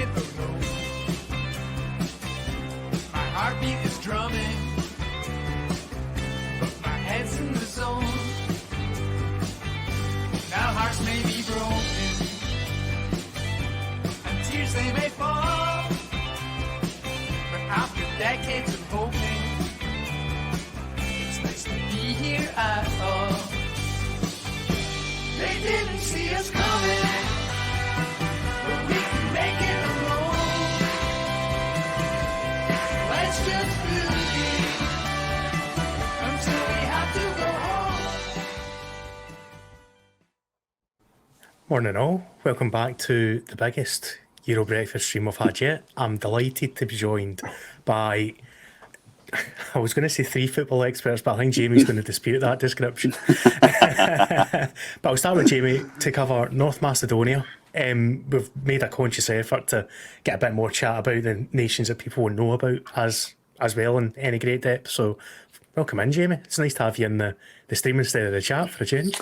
it alone. My heartbeat is drumming, but my head's in the zone. Now hearts may be broken, and tears they may fall, but after decades of hoping, it's nice to be here at all. They didn't see us coming, but we can make it alone. Let's just believe until we have to go home. Morning all, welcome back to the biggest Euro breakfast stream I've had yet. I'm delighted to be joined by, I was going to say 3 football experts, but I think Jamie's going to dispute that description. But I'll start with Jamie to cover North Macedonia. We've made a conscious effort to get a bit more chat about the nations that people will know about as well in any great depth. So welcome in, Jamie. It's nice to have you in the stream instead of the chat for a change.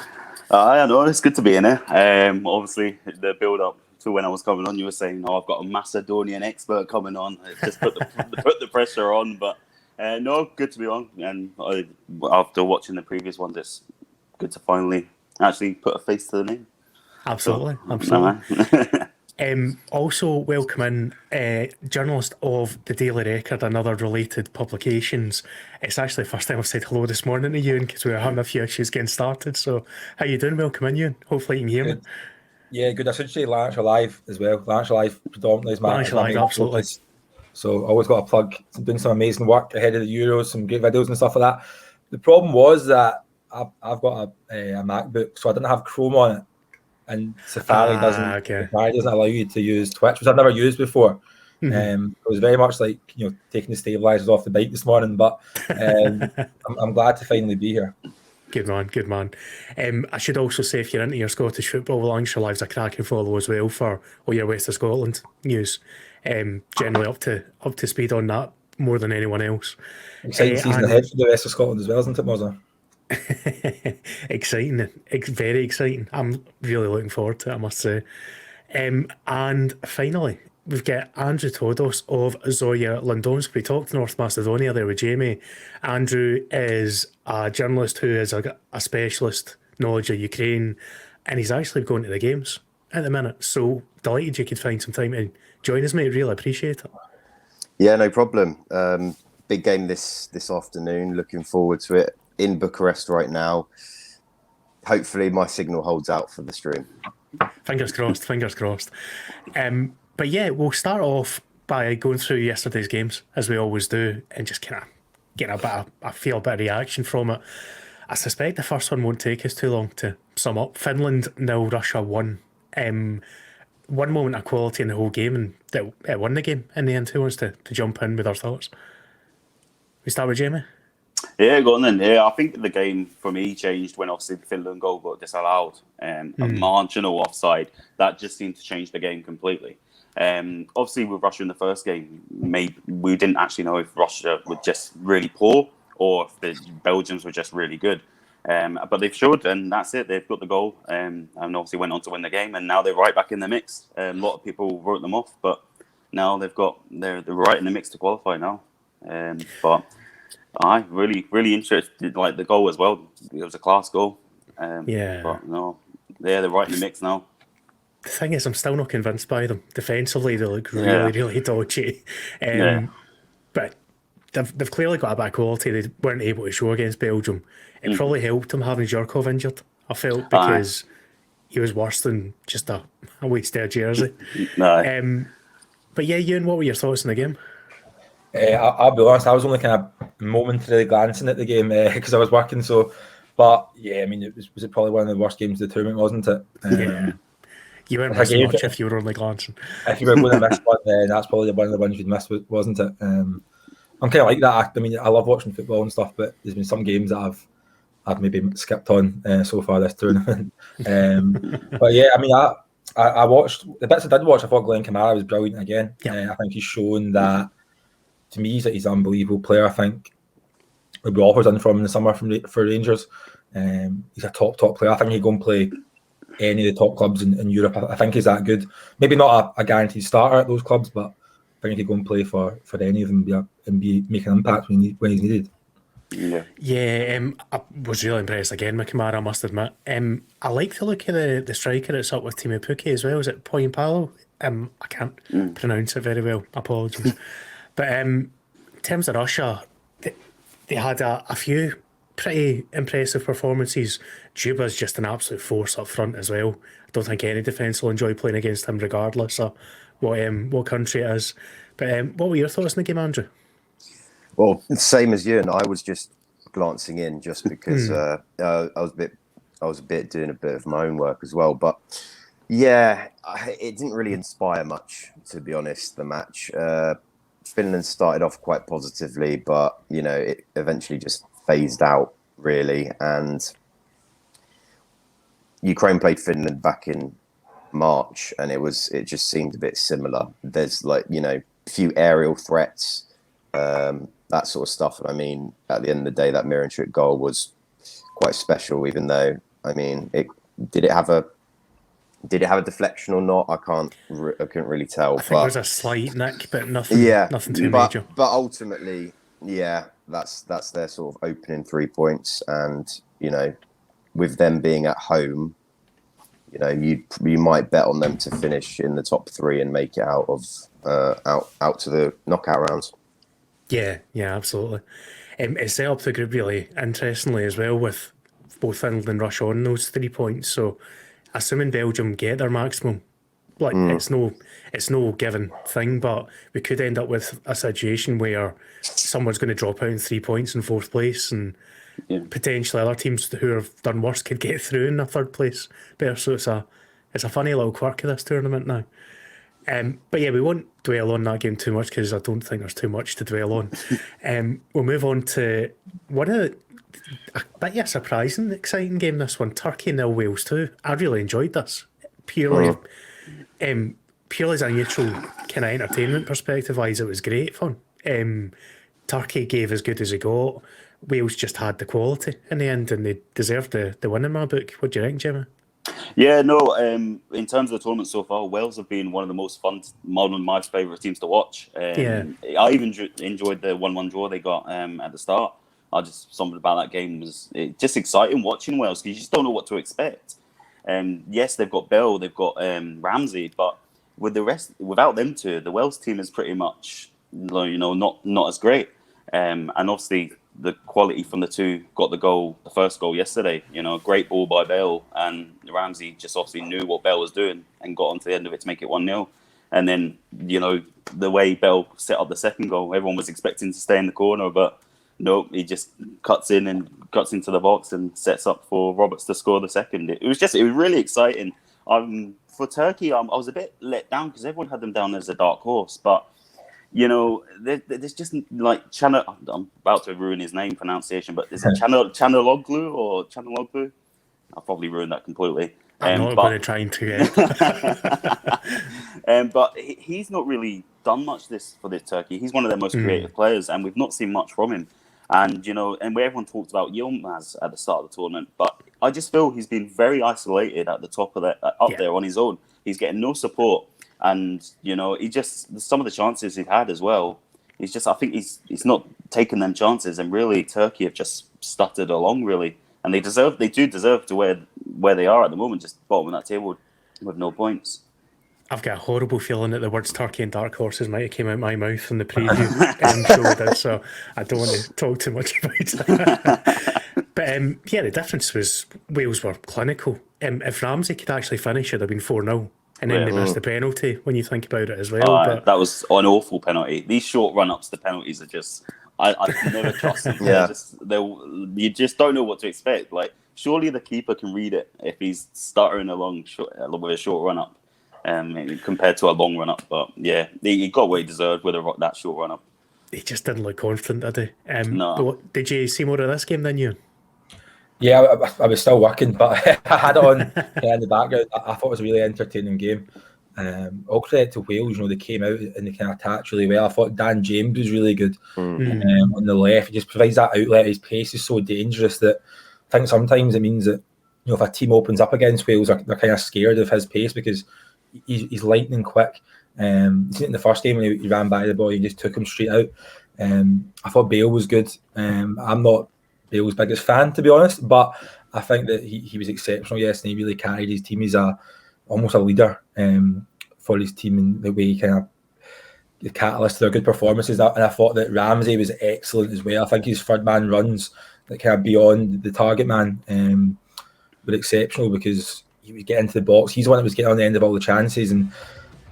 I know, it's good to be in here. Obviously, the build-up to when I was coming on, you were saying, I've got a Macedonian expert coming on. It just put the pressure on, but no, good to be on. And after watching the previous ones, it's good to finally actually put a face to the name. Absolutely. Also welcome in journalist of the Daily Record and other related publications. It's actually the first time I've said hello this morning to Ewan because we were having a few issues getting started. So how you doing? Welcome in, Ewan. Hopefully you can hear me. Yeah, good. I should say Lanarkshire Live as well. Lanarkshire Live predominantly is my Live, absolutely. Focus. So always got to plug. Doing some amazing work ahead of the Euros, some great videos and stuff like that. The problem was that I've got a MacBook, so I didn't have Chrome on it, and Safari doesn't allow you to use Twitch, which I've never used before. It was very much like taking the stabilizers off the bike this morning, but I'm glad to finally be here. Good man. I should also say, if you're into your Scottish football, Lancashire Live's a cracking follow as well for all your West of Scotland news. Generally up to speed on that more than anyone else. Exciting season ahead for the West of Scotland as well, isn't it, Mozza? Exciting, very exciting. I'm really looking forward to it, I must say. And finally, we've got Andrew Todos of Zoya Londonsk. We talked North Macedonia there with Jamie. Andrew is a journalist who has a specialist knowledge of Ukraine, and he's actually going to the games at the minute. So delighted you could find some time to join us, mate. Really appreciate it. Yeah, no problem. Big game this afternoon. Looking forward to it. In Bucharest right now. Hopefully my signal holds out for the stream. Fingers crossed. But yeah, we'll start off by going through yesterday's games, as we always do, and just kind of get a bit of reaction from it. I suspect the first one won't take us too long to sum up. Finland 0, Russia 1. One moment of quality in the whole game, and that won the game in the end. Who wants to jump in with our thoughts? We start with Jamie? Yeah, go on then. Yeah, I think the game for me changed when obviously the Finland goal got disallowed. A marginal offside. That just seemed to change the game completely. Obviously with Russia in the first game, we didn't actually know if Russia were just really poor or if the Belgians were just really good. But they've showed, and that's it. They've got the goal, and obviously went on to win the game, and now they're right back in the mix. A lot of people wrote them off, but now they're right in the mix to qualify now. But I really interested, like the goal as well. It was a class goal. But no, they're right in the mix now. The thing is, I'm still not convinced by them. Defensively, they look really dodgy. But they've clearly got a bit of quality they weren't able to show against Belgium. It probably helped them having Zhirkov injured, I felt, because he was worse than just a wasted jersey. But yeah, Ewan, what were your thoughts on the game? I'll be honest, I was only kind of momentarily glancing at the game because I was working. But yeah, I mean, was it probably one of the worst games of the tournament, wasn't it? Yeah. You weren't missing much if you were only glancing. If you were going to miss one, then that's probably one of the ones you'd miss, wasn't it? I'm kind of like that. I mean, I love watching football and stuff, but there's been some games that I've maybe skipped on so far this tournament. But yeah, I mean, I watched the bits I did watch. I thought Glenn Kamara was brilliant again. I think he's shown that. To me, he's an unbelievable player. I think there'll be offers in from in the summer for Rangers. He's a top player. I think he'll go and play any of the top clubs in Europe. I think he's that good. Maybe not a guaranteed starter at those clubs, but I think he could go and play for any of them and be making an impact when he's needed. Yeah. I was really impressed again with Kamara, I must admit. I like the look of the striker that's up with Timu Pukki as well. Is it Poyampalo? I can't pronounce it very well. Apologies. But in terms of Russia, they had a few pretty impressive performances. Juba's just an absolute force up front as well. I don't think any defence will enjoy playing against him regardless of what country it is. But what were your thoughts on the game, Andrew? Well, same as you, and I was just glancing in just because I was doing a bit of my own work as well. But yeah, it didn't really inspire much, to be honest. The match, Finland started off quite positively, but it eventually just phased out really. And Ukraine played Finland back in March, and it just seemed a bit similar. There's few aerial threats. That sort of stuff. And I mean, at the end of the day, that Miranchuk goal was quite special, even though, I mean, did it have a deflection or not? I couldn't really tell. I think there was a slight nick, but nothing too major. But ultimately, yeah, that's their sort of opening 3 points. And, with them being at home, you might bet on them to finish in the top 3 and make it out to the knockout rounds. Yeah, absolutely. It set up the group really interestingly as well, with both Finland and Russia on those 3 points. So, assuming Belgium get their maximum, it's no given thing, but we could end up with a situation where someone's going to drop out in 3 points in fourth place, and potentially other teams who have done worse could get through in a third place better. So it's a funny little quirk of this tournament now. But yeah, we won't dwell on that game too much because I don't think there's too much to dwell on. We'll move on to a bit of a surprising, exciting game, this one. Turkey 0 Wales 2. I really enjoyed this. Purely as a neutral kind of entertainment perspective wise, it was great fun. Turkey gave as good as it got. Wales just had the quality in the end, and they deserved the win in my book. What do you think, Jimmy? Yeah, no. In terms of the tournament so far, Wales have been one of the most fun, one of my favourite teams to watch. I even enjoyed the 1-1 draw they got at the start. Something about that game was just exciting watching Wales because you just don't know what to expect. Yes, they've got Bell, they've got Ramsey, but without them two, the Wales team is pretty much not as great. And obviously, the quality from the two got the first goal yesterday. A great ball by Bell, and Ramsey just obviously knew what Bell was doing and got onto the end of it to make it 1-0. And then, the way Bell set up the second goal, everyone was expecting to stay in the corner, but nope, he just cuts into the box and sets up for Roberts to score the second. It was really exciting. For Turkey, I was a bit let down because everyone had them down as a dark horse, but there's just Channel. I'm about to ruin his name pronunciation, but is it Chanaloglu or Chanaloglu? I'll probably ruin that completely. I'm not going to try to. But he's not really done much for this Turkey. He's one of their most creative players, and we've not seen much from him. And and where everyone talked about Yilmaz at the start of the tournament, but I just feel he's been very isolated at the top of there on his own. He's getting no support. And he just some of the chances he's had as well. I think he's not taking them chances, and really Turkey have just stuttered along really, and they do deserve to where they are at the moment, just bottom of that table with no points. I've got a horrible feeling that the words Turkey and dark horses might have came out my mouth in the preview show did, so I don't want to talk too much about it. But the difference was Wales were clinical. If Ramsey could actually finish, it'd have been 4-0. And then they missed the penalty when you think about it as well. But that was an awful penalty. These short run-ups to penalties are just... I never trust them. You just don't know what to expect. Surely the keeper can read it if he's stuttering along with a short run-up compared to a long run-up. But yeah, he got what he deserved with that short run-up. He just didn't look confident, did he? No. Did you see more of this game than you? Yeah, I was still working, but I had it on in the background. I thought it was a really entertaining game. All credit to Wales, they came out and they kind of attacked really well. I thought Dan James was really good on the left. He just provides that outlet. His pace is so dangerous that I think sometimes it means that if a team opens up against Wales, they're kind of scared of his pace because he's lightning quick. You seen it in the first game when he ran by the ball, he just took him straight out. I thought Bale was good. I'm not Bale's biggest fan, to be honest, but I think that he was exceptional yesterday. He really carried his team. He's almost a leader for his team in the way he kind of the catalyst to their good performances. And I thought that Ramsey was excellent as well. I think his third man runs that kind of beyond the target man were exceptional because he would get into the box. He's the one that was getting on the end of all the chances. And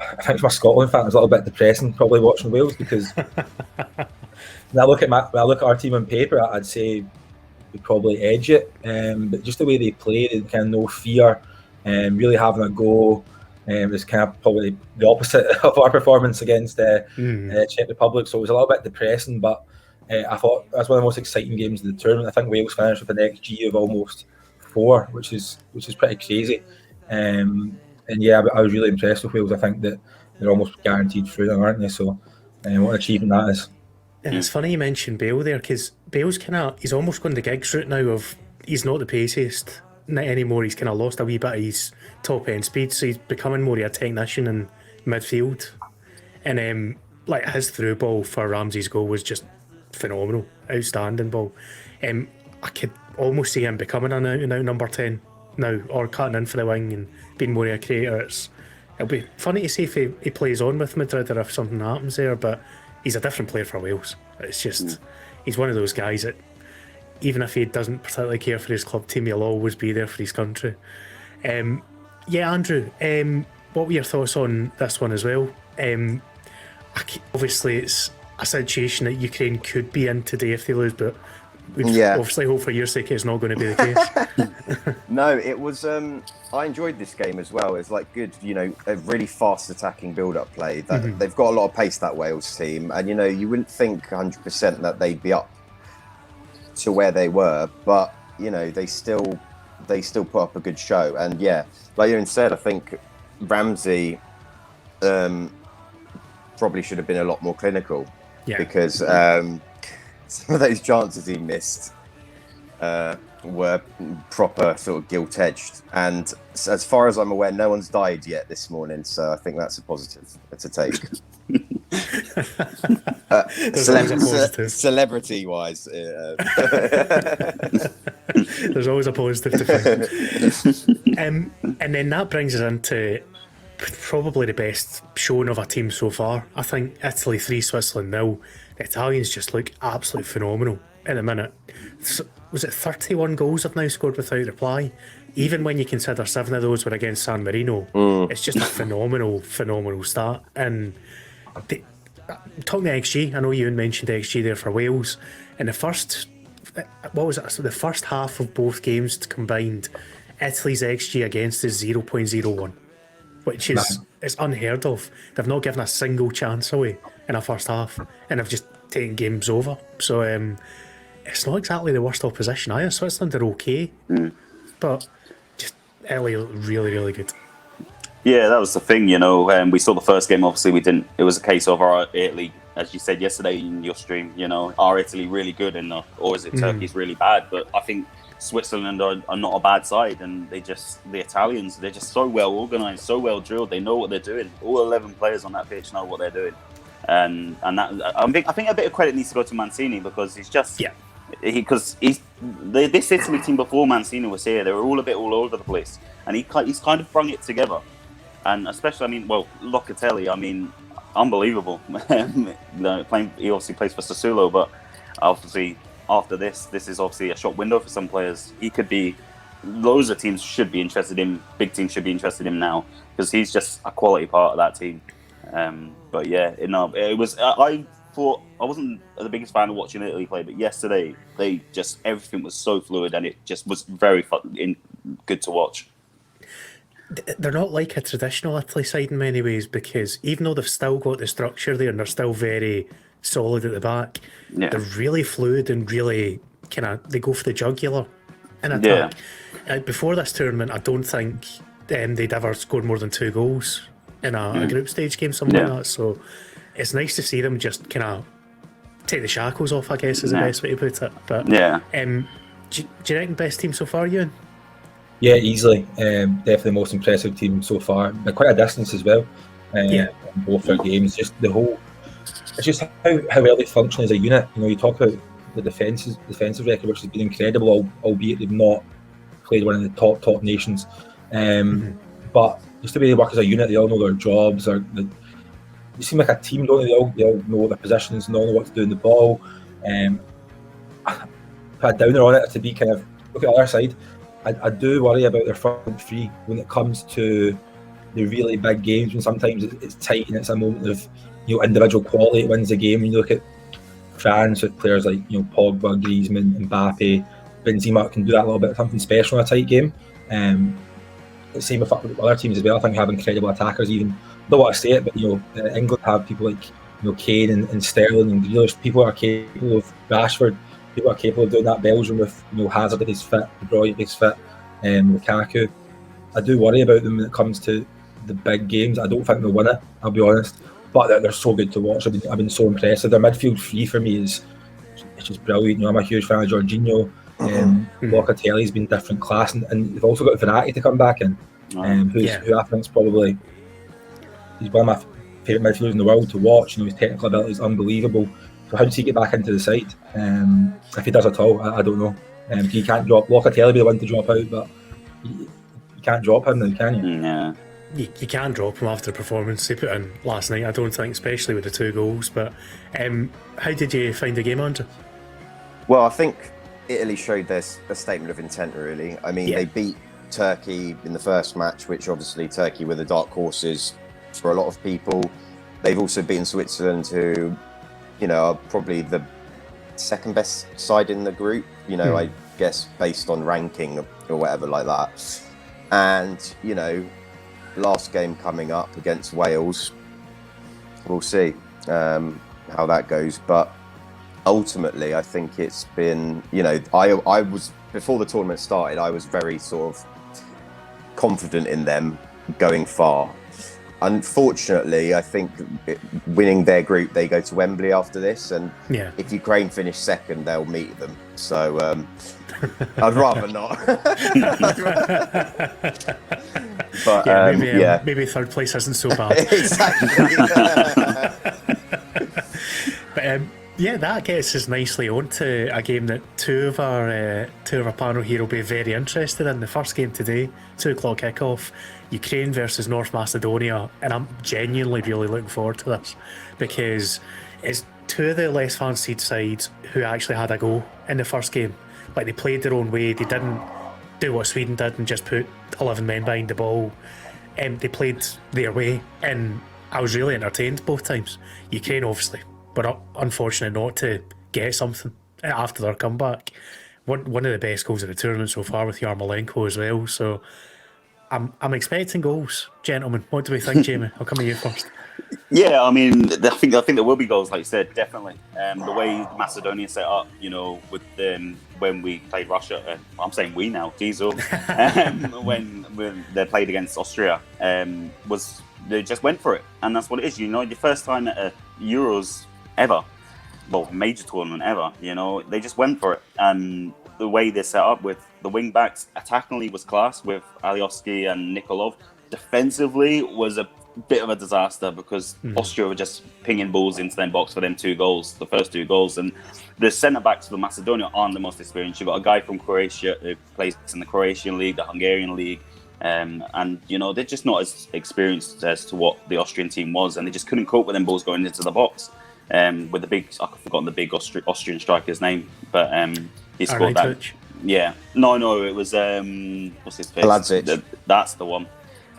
I think for a Scotland fan, it was a little bit depressing probably watching Wales because when I look at our team on paper, I'd say we probably edge it. But just the way they played, and kind of no fear, really having a go. Was kind of probably the opposite of our performance against Czech Republic, so it was a little bit depressing. But I thought that's one of the most exciting games of the tournament. I think Wales finished with an XG of almost 4, which is pretty crazy. And yeah, I was really impressed with Wales. I think that they're almost guaranteed through them, aren't they? So what an achievement that is. And it's funny you mentioned Bale there because Bale's he's almost going the gigs route now of he's not the paciest anymore. He's kind of lost a wee bit of his top end speed, so he's becoming more of a technician in midfield. And like his through ball for Ramsey's goal was just phenomenal, outstanding ball. I could almost see him becoming an out and out number 10 now, or cutting in for the wing and being more of a creator. It'll be funny to see if he plays on with Madrid or if something happens there, but he's a different player for Wales. It's just he's one of those guys that even if he doesn't particularly care for his club team, he'll always be there for his country. Yeah, Andrew, what were your thoughts on this one as well? Obviously, it's a situation that Ukraine could be in today if they lose, but we obviously hope for your sake it's not going to be the case. No, it was. I enjoyed this game as well. It's like good, a really fast attacking build-up play. That they've got a lot of pace, that Wales team, and you wouldn't think 100% that they'd be up to where they were, but they still put up a good show. And yeah, like Ewan said, I think Ramsey probably should have been a lot more clinical because some of those chances he missed were proper sort of gilt-edged. And as far as I'm aware, no one's died yet this morning, so I think that's a positive to take. Celebrity-wise, there's always a positive to find. And then that brings us into probably the best showing of a team so far. I think Italy 3, Switzerland 0. The Italians just look absolutely phenomenal in a minute. Was it 31 goals they've now scored without reply? Even when you consider 7 of those were against San Marino, it's just a phenomenal start. And talking to XG, I know you mentioned XG there for Wales. In the first, So the first half of both games combined, Italy's XG against is 0.01, which is it's unheard of. They've not given a single chance away in a first half, and they've just taken games over. So it's not exactly the worst opposition either. Switzerland are okay, but just Italy really, really good. Yeah, that was the thing, we saw the first game, obviously we didn't, it was a case of our Italy, as you said yesterday in your stream, are Italy really good or is it Turkey's really bad? But I think Switzerland are not a bad side, and the Italians, they're just so well organised, so well drilled, they know what they're doing. All 11 players on that pitch know what they're doing. And that, I think a bit of credit needs to go to Mancini because he's just... Yeah. This Italy team before Mancini was here, they were all a bit all over the place, and he's kind of brung it together. And especially, Locatelli, unbelievable. He obviously plays for Sassuolo, but obviously after this is obviously a shop window for some players. He could be, loads of teams should be interested in, big teams should be interested in now, because he's just a quality part of that team. But yeah, it was, I thought, I wasn't the biggest fan of watching Italy play, but yesterday, everything was so fluid, and it just was very good to watch. They're not like a traditional Italy side in many ways, because even though they've still got the structure there and they're still very solid at the back, they're really fluid and really they go for the jugular in attack. Before this tournament, I don't think they'd ever scored more than 2 goals in a group stage game, something like that. So it's nice to see them just take the shackles off, I guess is the best way to put it. But do you reckon best team so far, Ewan? Yeah, easily. Definitely the most impressive team so far. By quite a distance as well. Yeah. In both their games. Just the whole. It's just how well they function as a unit. You know, you talk about the defensive record, which has been incredible, albeit they've not played one of the top nations. But just the way they work as a unit, they all know their jobs. They seem like a team, don't they? They all know their positions and all know what to do in the ball. Put a downer on it to be kind of look at the other side. I do worry about their front three when it comes to the really big games, when sometimes it's tight and it's a moment of individual quality that wins the game. When you look at France with players like Pogba, Griezmann, Mbappe, Benzema can do that a little bit, something special in a tight game. Same with other teams as well. I think have incredible attackers. Even I don't want to say it, but England have people like Kane and Sterling and Grealish. People are capable of Rashford. People are capable of doing that. Belgium with Hazard if he's fit, De Bruyne if he's fit, Lukaku. I do worry about them when it comes to the big games. I don't think they'll win it, I'll be honest. But they're so good to watch. I've been so impressed. Their midfield three for me it's just brilliant. I'm a huge fan of Jorginho. Locatelli's been different class, and they've also got Verratti to come back in, who I think's probably he's one of my favourite midfielders in the world to watch. His technical ability is unbelievable. So how does he get back into the side? If he does at all, I don't know. You can't drop Locatelli, be the one to drop out, but you can't drop him now, can you? Yeah. You can drop him after the performance he put in last night, I don't think, especially with the 2 goals. But how did you find the game, Andrew? Well, I think Italy showed a statement of intent, really. I mean, they beat Turkey in the first match, which obviously Turkey were the dark horses for a lot of people. They've also beaten Switzerland, who, are probably the second best side in the group, I guess, based on ranking or whatever like that. And, last game coming up against Wales, we'll see how that goes. But ultimately, I think it's been, I was, before the tournament started, I was very sort of confident in them going far. Unfortunately, I think winning their group, they go to Wembley after this, and if Ukraine finish second, they'll meet them. So I'd rather not. But maybe third place isn't so bad. Exactly. But that gets us nicely onto a game that two of our panel here will be very interested in. The first game today, 2:00 kickoff, Ukraine versus North Macedonia, and I'm genuinely really looking forward to this because it's two of the less fancied sides who actually had a go in the first game. Like, they played their own way. They didn't do what Sweden did and just put 11 men behind the ball. They played their way, and I was really entertained both times. Ukraine, obviously, but unfortunate not to get something after their comeback. One of the best goals of the tournament so far with Yarmolenko as well. So I'm expecting goals, gentlemen. What do we think, Jamie? I'll come to you first. Yeah, I mean, I think there will be goals, like you said, definitely. The way Macedonia set up, with when we played Russia, I'm saying we now, Jesus, when they played against Austria, they just went for it, and that's what it is. The first time at a Euros ever, well, major tournament ever, they just went for it, and the way they're set up with the wing backs, attackingly was class with Alioski and Nikolov. Defensively was a bit of a disaster because Austria were just pinging balls into their box for them 2 goals, the first 2 goals. And the centre-backs for Macedonia aren't the most experienced. You've got a guy from Croatia who plays in the Croatian league, the Hungarian league, and they're just not as experienced as to what the Austrian team was, and they just couldn't cope with them balls going into the box. With the big, I've forgotten the big Austrian striker's name, but he scored that. Yeah, no, it was what's his face? Bladzic. That's the one.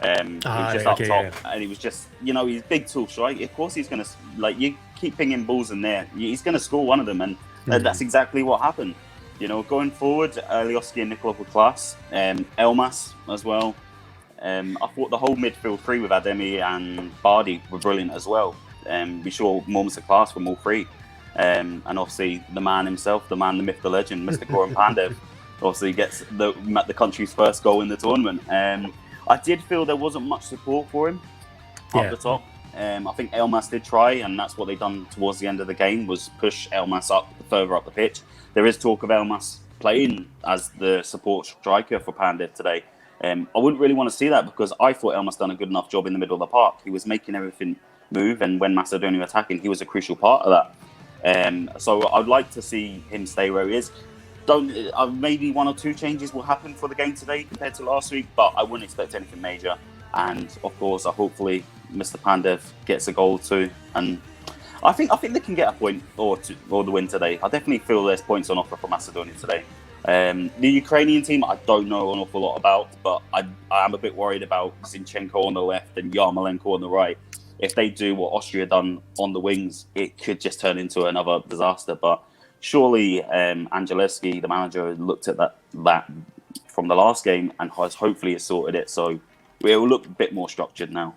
He was just up top, and he was just, he's big tools, right? Of course he's going to, you keep pinging balls in there, he's going to score one of them, and that's exactly what happened. Going forward, Alioski and Nikolov were class, Elmas as well. I thought the whole midfield three with Ademi and Bardi were brilliant as well. We saw moments of class from all three. And obviously the man himself, the man, the myth, the legend, Mr. Goran Pandev, obviously gets the country's first goal in the tournament. I did feel there wasn't much support for him up the top. I think Elmas did try, and that's what they done towards the end of the game, was push Elmas further up the pitch. There is talk of Elmas playing as the support striker for Pandev today. I wouldn't really want to see that because I thought Elmas done a good enough job in the middle of the park. He was making everything move, and when Macedonia attacking, he was a crucial part of that. So I'd like to see him stay where he is. Maybe 1 or 2 changes will happen for the game today compared to last week, but I wouldn't expect anything major. And of course, hopefully Mr. Pandev gets a goal too. And I think they can get a point or the win today. I definitely feel there's points on offer for Macedonia today. The Ukrainian team, I don't know an awful lot about, but I am a bit worried about Zinchenko on the left and Yarmolenko on the right. If they do what Austria done on the wings, it could just turn into another disaster. But surely Angelevski, the manager, looked at that from the last game and has hopefully sorted it. So it will look a bit more structured now.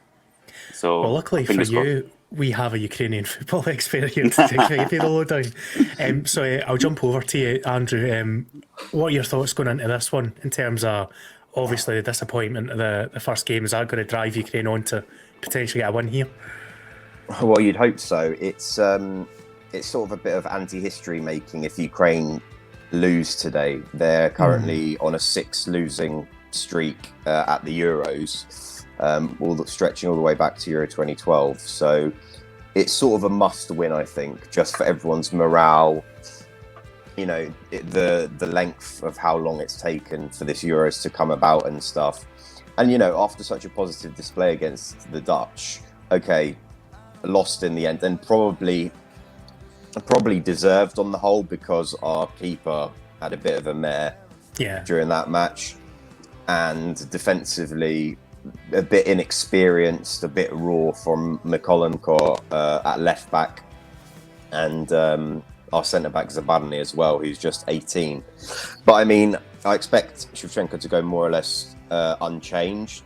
So well, luckily for you, we have a Ukrainian football experience to give you the lowdown. So I'll jump over to you, Andrew. What are your thoughts going into this one in terms of obviously the disappointment of the first game? Is that going to drive Ukraine on to potentially get a win here? Well, you'd hope so. It's sort of a bit of anti-history making if Ukraine lose today. They're currently on a 6 losing streak at the Euros. Stretching all the way back to Euro 2012. So it's sort of a must win, I think, just for everyone's morale. You know, the length of how long it's taken for this Euros to come about and stuff. And, you know, after such a positive display against the Dutch, okay, lost in the end, and probably deserved on the whole because our keeper had a bit of a mare during that match. And defensively, a bit inexperienced, a bit raw from Mikolenko at left back, and our centre back Zabarny as well, who's just 18. But I mean, I expect Shevchenko to go more or less unchanged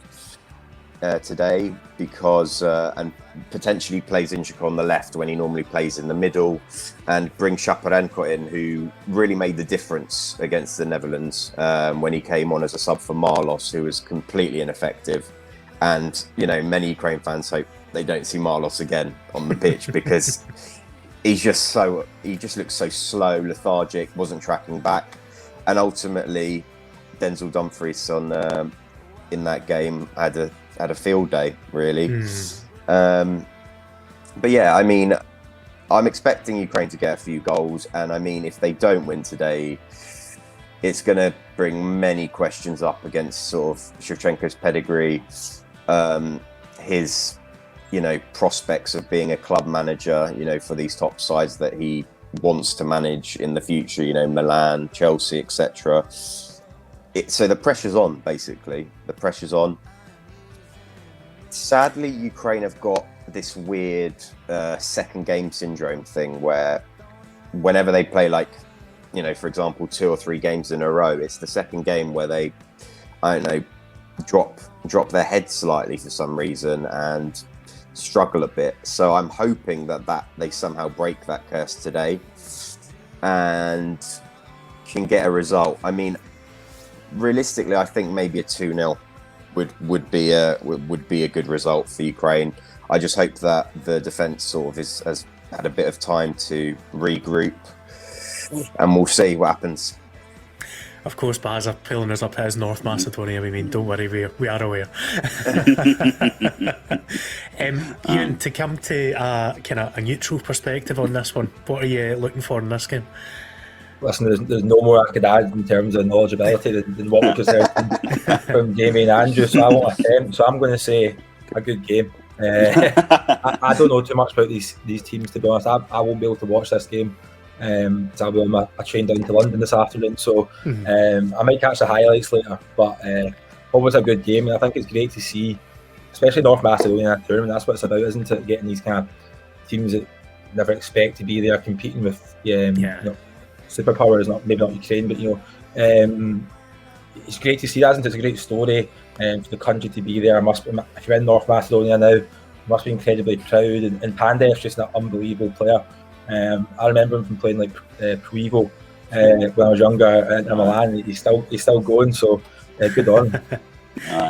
today because and potentially play Zinchenko on the left when he normally plays in the middle, and bring Shaparenko in, who really made the difference against the Netherlands when he came on as a sub for Marlos, who was completely ineffective. And you know, many Ukraine fans hope they don't see Marlos again on the pitch because he just looks so slow, lethargic, wasn't tracking back, and ultimately Denzel Dumfries in that game had a field day, really. But yeah, I mean, I'm expecting Ukraine to get a few goals, and I mean, if they don't win today, it's going to bring many questions up against sort of Shevchenko's pedigree, his, you know, prospects of being a club manager, you know, for these top sides that he wants to manage in the future, you know, Milan, Chelsea, etc. So the pressure's on, basically. The pressure's on. Sadly, Ukraine have got this weird second game syndrome thing where whenever they play, like, you know, for example, 2 or 3 games in a row, it's the second game where they, I don't know, drop their head slightly for some reason and struggle a bit. So I'm hoping that they somehow break that curse today and can get a result. I mean, realistically, I think maybe a 2-0 would be a good result for Ukraine. I just hope that the defence sort of has had a bit of time to regroup, and we'll see what happens. Of course, Baz are pulling us up as North Macedonia. I mean, don't worry, we are aware. Ian, to come to kind of a neutral perspective on this one, what are you looking for in this game? Listen, there's no more I could add in terms of knowledgeability than what we just heard from Jamie and Andrew. So I won't attempt. So I'm going to say a good game. I don't know too much about these teams, to be honest. I won't be able to watch this game. I'll be on a train down to London this afternoon, so I might catch the highlights later. But always a good game, and I think it's great to see, especially North Macedonia in that tournament. That's what it's about, isn't it? Getting these kind of teams that never expect to be there competing with you know, superpowers, maybe not Ukraine, but you know, it's great to see that, isn't it? It's a great story for the country to be there. If you're in North Macedonia now, you must be incredibly proud. And Pandev's just an unbelievable player. I remember him from playing like Pro Evo when I was younger in Milan. He's still going, so good on him.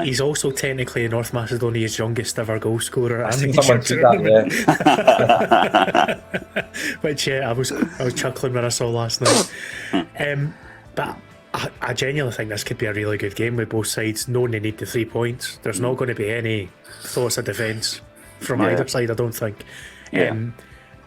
He's also technically North Macedonia's youngest ever goal scorer. I think someone said that, Which I was chuckling when I saw last night. But I genuinely think this could be a really good game with both sides knowing they need the 3 points. There's not going to be any thoughts of defence from either side, I don't think. And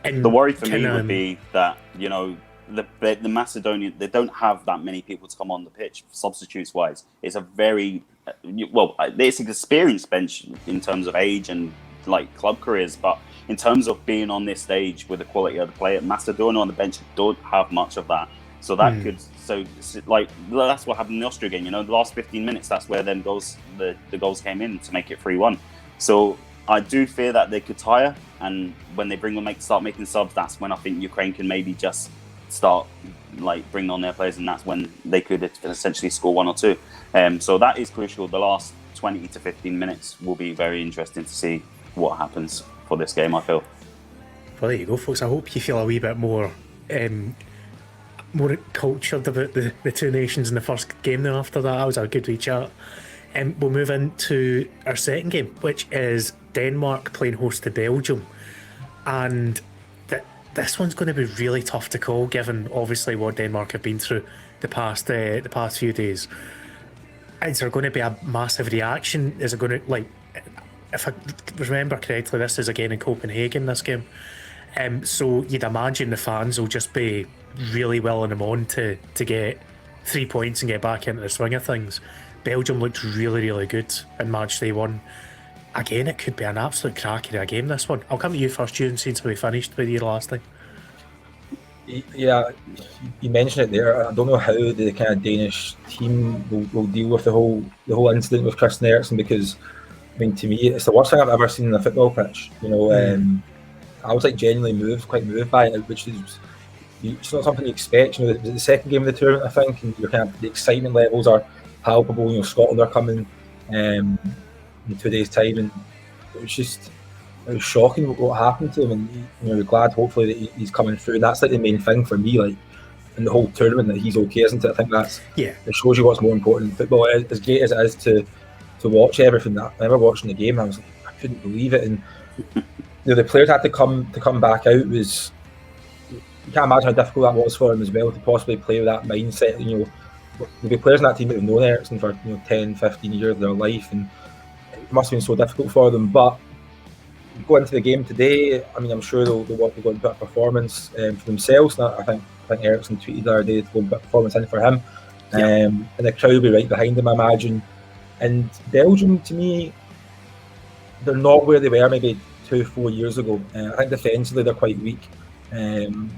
the worry for me would be that, you know, the Macedonian, they don't have that many people to come on the pitch substitutes wise. It's a very it's an experienced bench in terms of age and like club careers, but in terms of being on this stage with the quality of the player, Macedonia on the bench don't have much of that. So that could, like that's what happened in the Austria game. You know, the last 15 minutes, that's where then the goals came in to make it 3-1. So I do fear that they could tire, and when they start making subs, that's when I think Ukraine can maybe just start like bringing on their players, and that's when they could essentially score 1 or 2. So that is crucial. The last 20 to 15 minutes will be very interesting to see what happens for this game, I feel. Well, there you go, folks. I hope you feel a wee bit more cultured about the two nations in the first game then after that. That was a good wee chat. We'll move into our second game, which is Denmark playing host to Belgium. And this one's going to be really tough to call, given obviously what Denmark have been through the past few days. Is there going to be a massive reaction? Is it going to, like, if I remember correctly, this is again in Copenhagen, this game. So you'd imagine the fans will just be really willing them on to get 3 points and get back into the swing of things. Belgium looked really, really good in match day 1. Again, it could be an absolute cracker of a game, this one. I'll come to you first, June, since we finished with your last thing. Yeah, you mentioned it there. I don't know how the kind of Danish team will deal with the whole incident with Christian Eriksen, because, I mean, to me, it's the worst thing I've ever seen on a football pitch. You know, I was like genuinely quite moved by it, which is it's not something you expect. You know, the second game of the tournament, I think, and your kind of the excitement levels are palpable. You know, Scotland are coming in 2 days' time, and it was shocking what happened to him. And you know, we're glad hopefully that he's coming through. And that's like the main thing for me, like in the whole tournament, that he's okay, isn't it? I think it shows you what's more important in football. As great as it is to watch everything, I remember watching the game, I was like, I couldn't believe it. And you know, the players had to come back out. You can't imagine how difficult that was for him as well, to possibly play with that mindset. You know, there'll be players in that team that have known Eriksen for 10, 15 years of their life, and it must have been so difficult for them. But go into the game today, I mean, I'm sure they'll want to go and put a performance for themselves. And I think Eriksen tweeted the other day to go and put a performance in for him. And the crowd will be right behind him, I imagine. And Belgium, to me, they're not where they were maybe 2-4 years ago. I think defensively they're quite weak. Vertonghen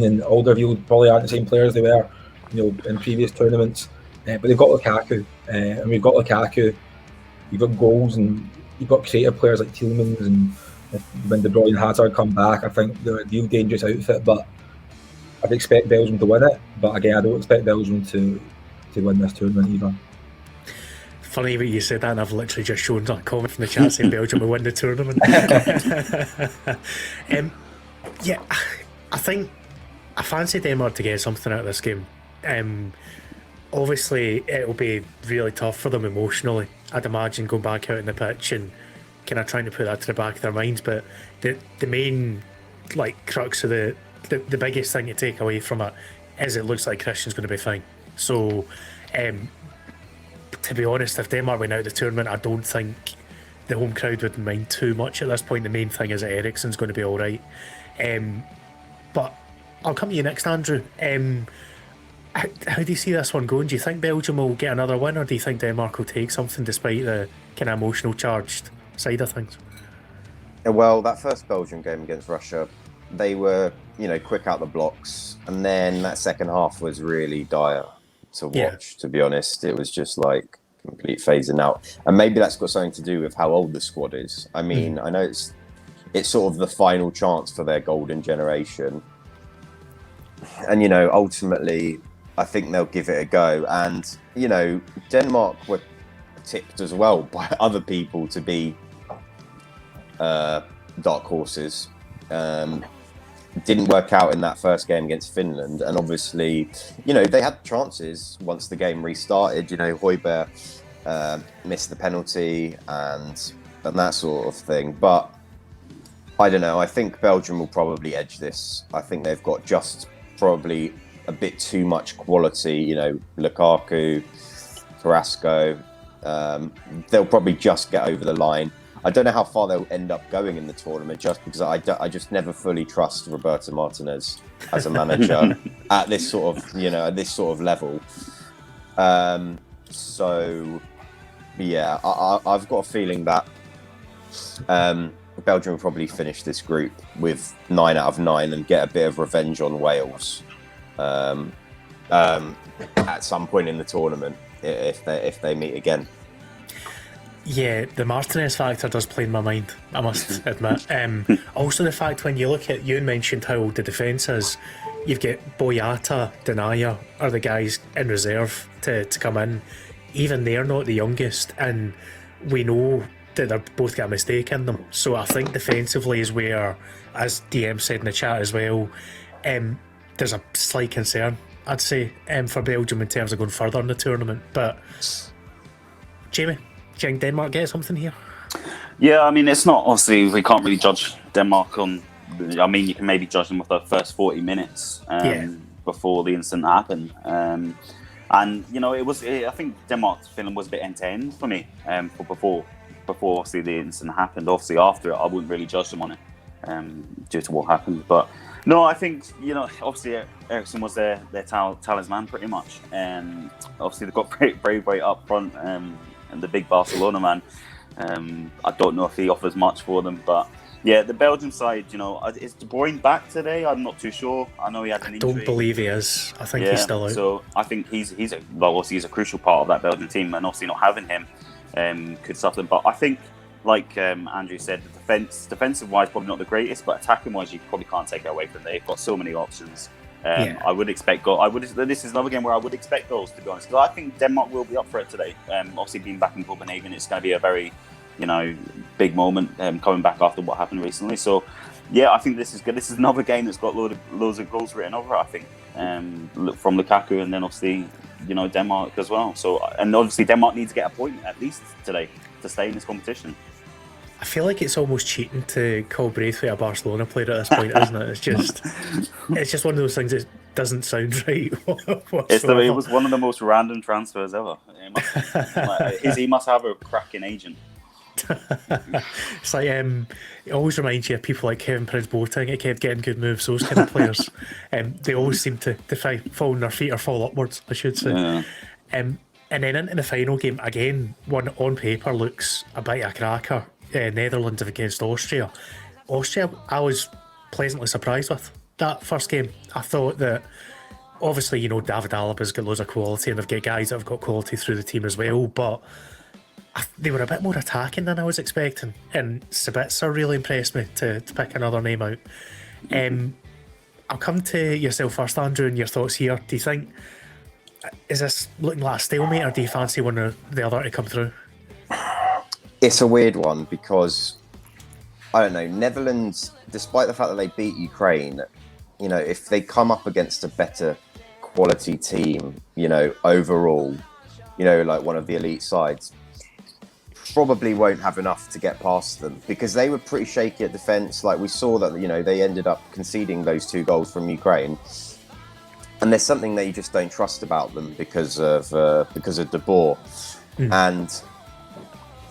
and Alderweireld probably aren't the same players they were, in previous tournaments. But they've got Lukaku, and we've got Lukaku. You've got goals, and you've got creative players like Tielemans, and when De Bruyne and Hazard come back, I think they're a real dangerous outfit. But I'd expect Belgium to win it. But again, I don't expect Belgium to win this tournament either. Funny that you said that, and I've literally just shown a comment from the chat saying Belgium will win the tournament. I think I fancy Denmark to get something out of this game. Obviously, it'll be really tough for them emotionally, I'd imagine, going back out on the pitch and kind of trying to put that to the back of their minds. But the main crux of the biggest thing to take away from it is it looks like Christian's going to be fine. So, to be honest, if Denmark went out of the tournament, I don't think the home crowd would mind too much at this point. The main thing is that Eriksen's going to be all right. But I'll come to you next, Andrew. How do you see this one going? Do you think Belgium will get another win, or do you think Denmark will take something despite the kind of emotional charged side of things? Well, that first Belgium game against Russia, they were, quick out the blocks, and then that second half was really dire to watch, to be honest. It was just like complete phasing out. And maybe that's got something to do with how old the squad is. I mean, I know it's sort of the final chance for their golden generation. And, ultimately, I think they'll give it a go. And, Denmark were tipped as well by other people to be dark horses. Didn't work out in that first game against Finland. And obviously, they had chances once the game restarted. Højbjerg missed the penalty and that sort of thing. But I don't know. I think Belgium will probably edge this. I think they've got just probably a bit too much quality. You know, Lukaku, Carrasco, they'll probably just get over the line. I don't know how far they'll end up going in the tournament, just because I just never fully trust Roberto Martinez as a manager at this sort of level. So yeah, I've got a feeling that Belgium will probably finish this group with 9 out of 9 and get a bit of revenge on Wales at some point in the tournament if they meet again. Yeah, the Martinez factor does play in my mind, I must admit. Also the fact when you look at, you mentioned how old the defence is, you've got Boyata, Denayer are the guys in reserve to come in. Even they're not the youngest, and we know that they've both got a mistake in them. So I think defensively is where, as DM said in the chat as well, there's a slight concern, I'd say, for Belgium in terms of going further in the tournament. But Jamie, do you think Denmark get something here? Yeah, I mean, it's not, obviously, we can't really judge Denmark on, I mean, you can maybe judge them with the first 40 minutes before the incident happened. And, you know, I think Denmark-Finland was a bit end-to-end for me before obviously the incident happened. Obviously, after it, I wouldn't really judge them on it due to what happened. But, no, I think, you know, obviously Ericsson was their talisman pretty much. Obviously, they've got Braithwaite up front, and the big Barcelona man. I don't know if he offers much for them, but yeah, the Belgian side, you know, is De Bruyne back today? I'm not too sure. I know he had an injury. Don't believe he is. I think he's still out. So I think he's a crucial part of that Belgian team, and obviously not having him could suffer them. But I think, like Andrew said, the defensive wise, probably not the greatest, but attacking wise, you probably can't take it away from them. They've got so many options. I would expect goals. This is another game where I would expect goals, to be honest, because I think Denmark will be up for it today. Obviously, being back in Copenhagen, it's going to be a very, you know, big moment coming back after what happened recently. So, yeah, I think this is good. This is another game that's got loads of goals written over it, I think, from Lukaku, and then obviously, you know, Denmark as well. So, and obviously, Denmark needs to get a point at least today to stay in this competition. I feel like it's almost cheating to call Braithwaite a Barcelona player at this point, isn't it? It's just one of those things that doesn't sound right. It was one of the most random transfers ever. He must have a cracking agent. It's like it always reminds you of people like Kevin Prince Boateng. It kept getting good moves. Those kind of players, they always seem to fall on their feet or fall upwards, I should say. Yeah. And then into the final game again, one on paper looks a bit of a cracker. Netherlands against Austria. I was pleasantly surprised with that first game. I thought that, obviously, you know, David Alaba's got loads of quality, and they've got guys that have got quality through the team as well, but they were a bit more attacking than I was expecting, and Sabitzer really impressed me, to pick another name out. I'll come to yourself first, Andrew, and your thoughts here. Do you think, is this looking like a stalemate, or do you fancy one or the other to come through? It's a weird one because, I don't know, Netherlands, despite the fact that they beat Ukraine, you know, if they come up against a better quality team, you know, overall, you know, like one of the elite sides, probably won't have enough to get past them, because they were pretty shaky at defence. Like, we saw that, you know, they ended up conceding those 2 goals from Ukraine. And there's something that you just don't trust about them because of De Boer. And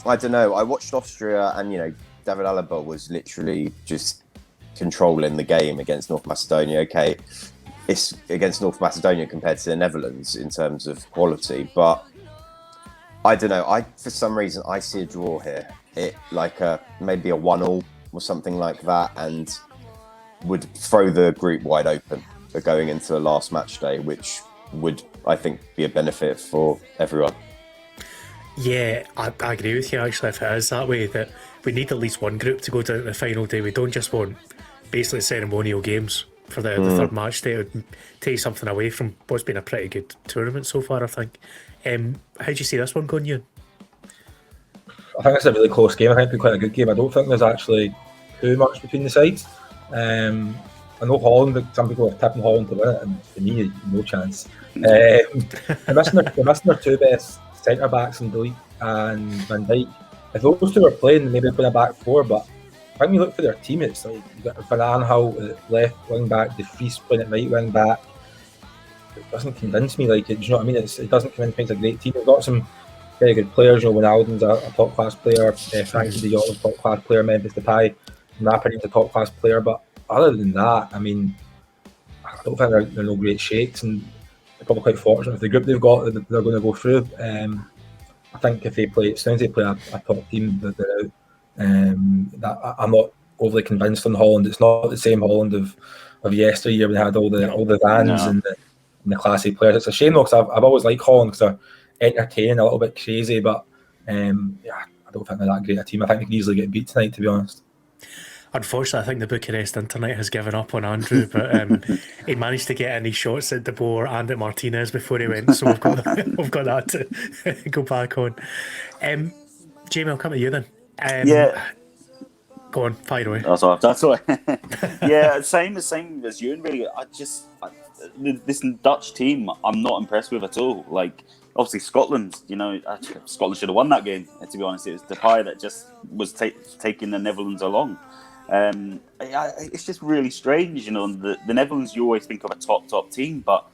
I don't know. I watched Austria, and, you know, David Alaba was literally just controlling the game against North Macedonia. Okay, it's against North Macedonia compared to the Netherlands in terms of quality, but I don't know. For some reason, I see a draw here. It like maybe a 1-1 or something like that, and would throw the group wide open for going into the last match day, which would, I think, be a benefit for everyone. Yeah, I agree with you, actually, if it is that way, that we need at least one group to go down to the final day. We don't just want basically ceremonial games for the third match day. It would take something away from what's been a pretty good tournament so far, I think. How do you see this one going, Ewan? I think it's a really close game. I think it'll be quite a good game. I don't think there's actually too much between the sides. I know Holland, some people are tipping Holland to win it, and for me, no chance. They're missing their 2 best centre backs in Delete and Van Dijk. If those 2 are playing, maybe put a back 4, but when you look for their team, it's like you've got Van Aanholt at left wing back, De Vries playing at right wing back, doesn't convince me. Like, do you know what I mean? It doesn't convince me it's a great team. We've got some very good players. You know, Wijnaldum's a top class player. Frankie de Jong, a top class player. Memphis Depay, Napoli's a top class player. But other than that, I mean, I don't think they're no great shakes, and they're probably quite fortunate with the group they've got that they're going to go through. I think if they play, as soon as they play a top team, that they're out. I'm not overly convinced on Holland. It's not the same Holland of yesteryear when they had all the vans and the classy players. It's a shame though, because I've always liked Holland because they're entertaining, a little bit crazy, but I don't think they're that great a team. I think they could easily get beat tonight, to be honest. Unfortunately, I think the Bucharest internet has given up on Andrew, but he managed to get any shots at De Boer and at Martinez before he went, so we've got that to go back on. Jamie, I'll come to you then. Go on, fire away. That's all. Yeah, same as you. And really, this Dutch team, I'm not impressed with at all. Like, obviously Scotland, Scotland should have won that game. To be honest, it was Depay that just was taking the Netherlands along. It's just really strange, The Netherlands, you always think of a top team, but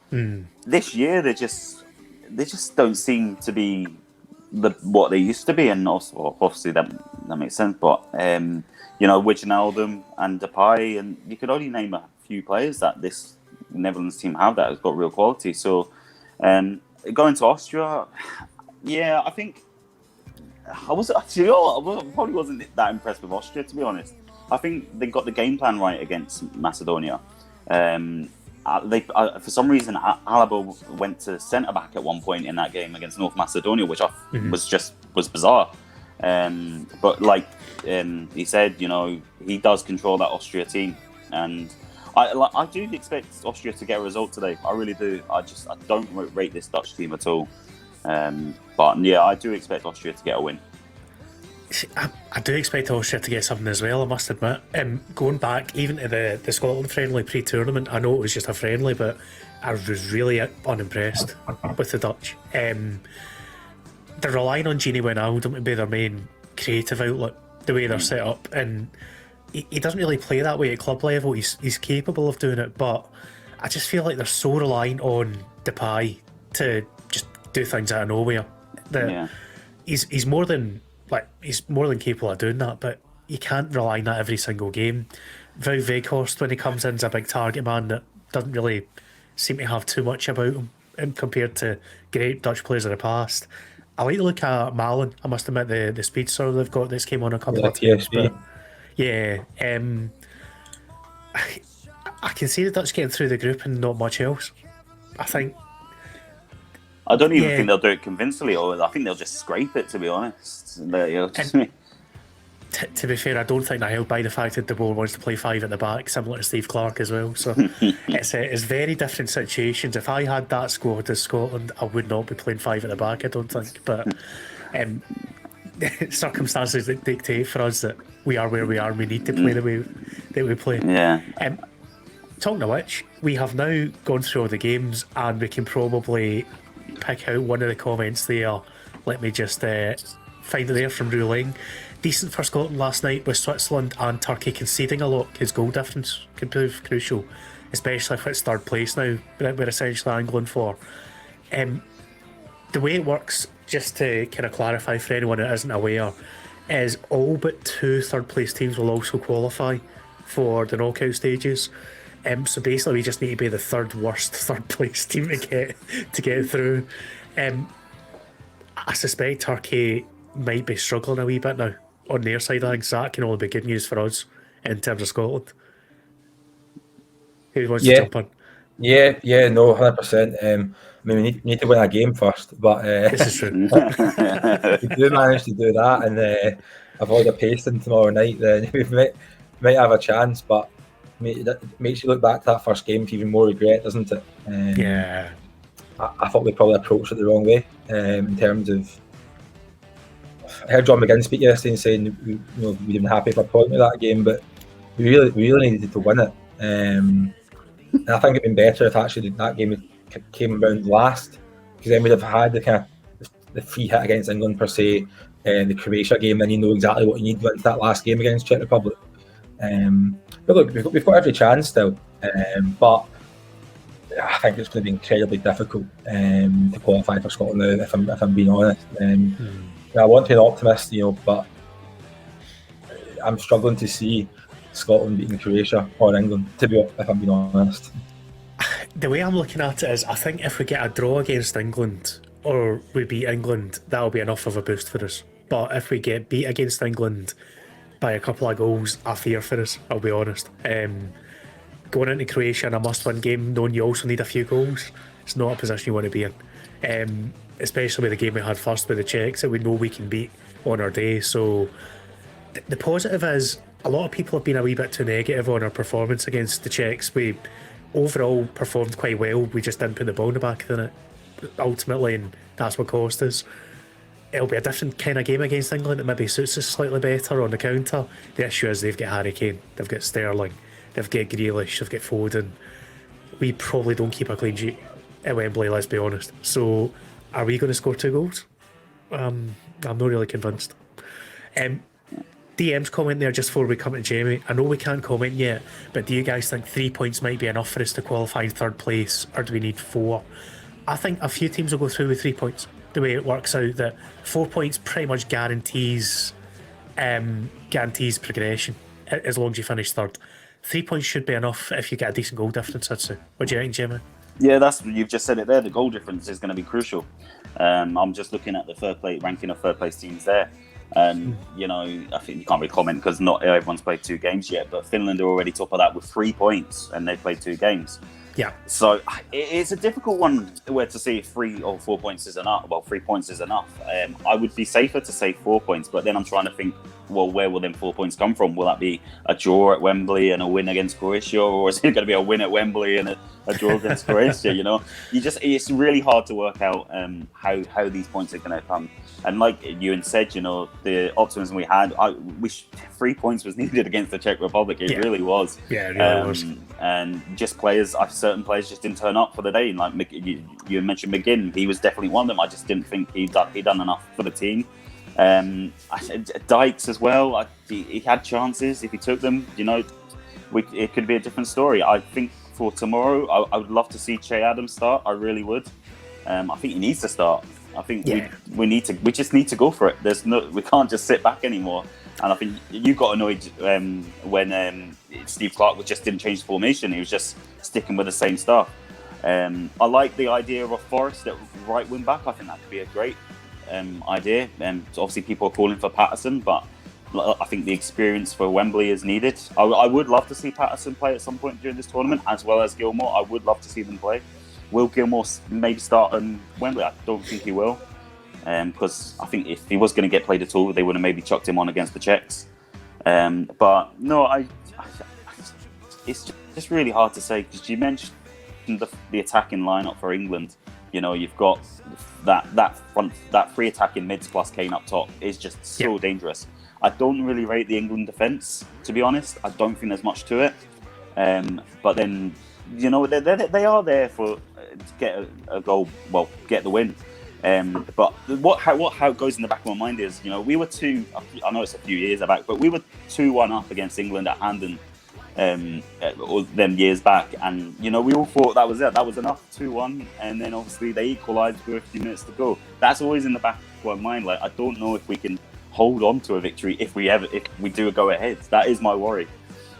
this year they just don't seem to be what they used to be, and also obviously that makes sense. But Wijnaldum and Depay, and you could only name a few players that this Netherlands team have that has got real quality. So going to Austria, I think I probably wasn't that impressed with Austria, to be honest. I think they got the game plan right against Macedonia. For some reason, Alaba went to centre back at one point in that game against North Macedonia, which was bizarre. But like he said, he does control that Austria team, and I do expect Austria to get a result today. I really do. I don't rate this Dutch team at all. But yeah, I do expect Austria to get a win. I do expect Austria to get something as well, I must admit. Going back even to the Scotland friendly pre-tournament, I know it was just a friendly, but I was really unimpressed with the Dutch. They're relying on Gini Wijnaldum to be their main creative outlet, the way they're set up, and he doesn't really play that way at club level. He's capable of doing it, but I just feel like they're so reliant on Depay to just do things out of nowhere. He's more than capable of doing that, but you can't rely on that every single game. Wout Weghorst, when he comes in, is a big target man that doesn't really seem to have too much about him compared to great Dutch players of the past. I like to look at Malin. I must admit the speedster they've got this came on a couple of times. But I can see the Dutch getting through the group and not much else. I don't even think they'll do it convincingly, or I think they'll just scrape it, to be honest. To be fair, I don't think that held by the fact that De Boer wants to play five at the back, similar to Steve Clarke as well. So it's very different situations. If I had that squad as Scotland, I would not be playing five at the back, I don't think. But circumstances that dictate for us that we are where we are and we need to play the way that we play. Yeah. Talking of which, we have now gone through all the games and we can probably pick out one of the comments there. Let me just find it there from Ruling. Decent for Scotland last night with Switzerland and Turkey conceding a lot. His goal difference could prove crucial, especially if it's third place now that we're essentially angling for. The way it works, just to kind of clarify for anyone that isn't aware, is all but 2 third place teams will also qualify for the knockout stages. So basically we just need to be the third worst third place team to get through. I suspect Turkey might be struggling a wee bit now on their side. I think that can only be good news for us in terms of Scotland. Who wants to jump on? No, 100%. We need to win a game first, but this is true. If we do manage to do that and avoid a pasting tomorrow night, then we might have a chance, but it makes you look back to that first game with even more regret, doesn't it? I thought we probably approached it the wrong way in terms of. I heard John McGinn speak yesterday and saying we'd been happy for a point with that game, but we really needed to win it. And I think it'd been better if actually that game came around last, because then we'd have had the kind of the free hit against England per se, the Croatia game, then you know exactly what you need to win that last game against Czech Republic. But look, we've got every chance still, but I think it's going to be incredibly difficult to qualify for Scotland now, if I'm being honest. I want to be an optimist, but I'm struggling to see Scotland beating Croatia or England, if I'm being honest. The way I'm looking at it is, I think if we get a draw against England or we beat England, that'll be enough of a boost for us. But if we get beat against England by a couple of goals, I fear for us, I'll be honest. Going into Croatia in a must-win game, knowing you also need a few goals, it's not a position you want to be in. Especially with the game we had first with the Czechs that we know we can beat on our day. So the positive is, a lot of people have been a wee bit too negative on our performance against the Czechs. We overall performed quite well, we just didn't put the ball in the back of the net ultimately, and that's what cost us. It'll be a different kind of game against England. It maybe suits us slightly better on the counter. The issue is they've got Harry Kane, they've got Sterling, they've got Grealish, they've got Foden. We probably don't keep a clean sheet at Wembley, let's be honest. So are we going to score 2 goals? I'm not really convinced. DM's comment there just before we come to Jamie. I know we can't comment yet, but do you guys think 3 points might be enough for us to qualify in 3rd place, or do we need 4? I think a few teams will go through with 3 points. The way it works out, that 4 points pretty much guarantees progression as long as you finish 3rd. 3 points should be enough if you get a decent goal difference, I'd say. What do you think, Jamie? Yeah, you've just said it there. The goal difference is going to be crucial. I'm just looking at the ranking of 3rd place teams there. I think you can't really comment because not everyone's played 2 games yet, but Finland are already top of that with 3 points and they've played 2 games. Yeah. So it's a difficult one where to see if 3 or 4 points is enough. Well, 3 points is enough. I would be safer to say 4 points, but then I'm trying to think, well, where will them 4 points come from? Will that be a draw at Wembley and a win against Croatia, or is it going to be a win at Wembley and a draw against Croatia? It's really hard to work out how these points are going to come. And like Ewan said, the optimism we had, 3 points was needed against the Czech Republic. It really was. Yeah, it really was. And just certain players just didn't turn up for the day. Like you mentioned McGinn, he was definitely one of them. I just didn't think he'd done enough for the team. Dykes as well. He had chances if he took them. It could be a different story. I think for tomorrow, I would love to see Che Adams start. I really would. I think he needs to start. I think we just need to go for it. We can't just sit back anymore. And I think you got annoyed when Steve Clarke just didn't change the formation. He was just sticking with the same stuff. I like the idea of a Forrest at right wing back. I think that could be a great idea. So obviously people are calling for Patterson, but I think the experience for Wembley is needed. I would love to see Patterson play at some point during this tournament, as well as Gilmore. I would love to see them play. Will Gilmore maybe start on Wembley? I don't think he will, because I think if he was going to get played at all, they would have maybe chucked him on against the Czechs. But no, it's just really hard to say, because you mentioned the attacking lineup for England. You've got that free attacking mids plus Kane up top is just so dangerous. I don't really rate the England defence, to be honest. I don't think there's much to it. But then, they are there to get a goal, get the win. But how it goes in the back of my mind is, we were I know it's a few years back, but we were 2-1 up against England at Hampden all them years back, and we all thought that was it. That was enough, 2-1, and then obviously they equalised with a few minutes to go. That's always in the back of my mind. Like, I don't know if we can hold on to a victory if we do a go ahead. That is my worry.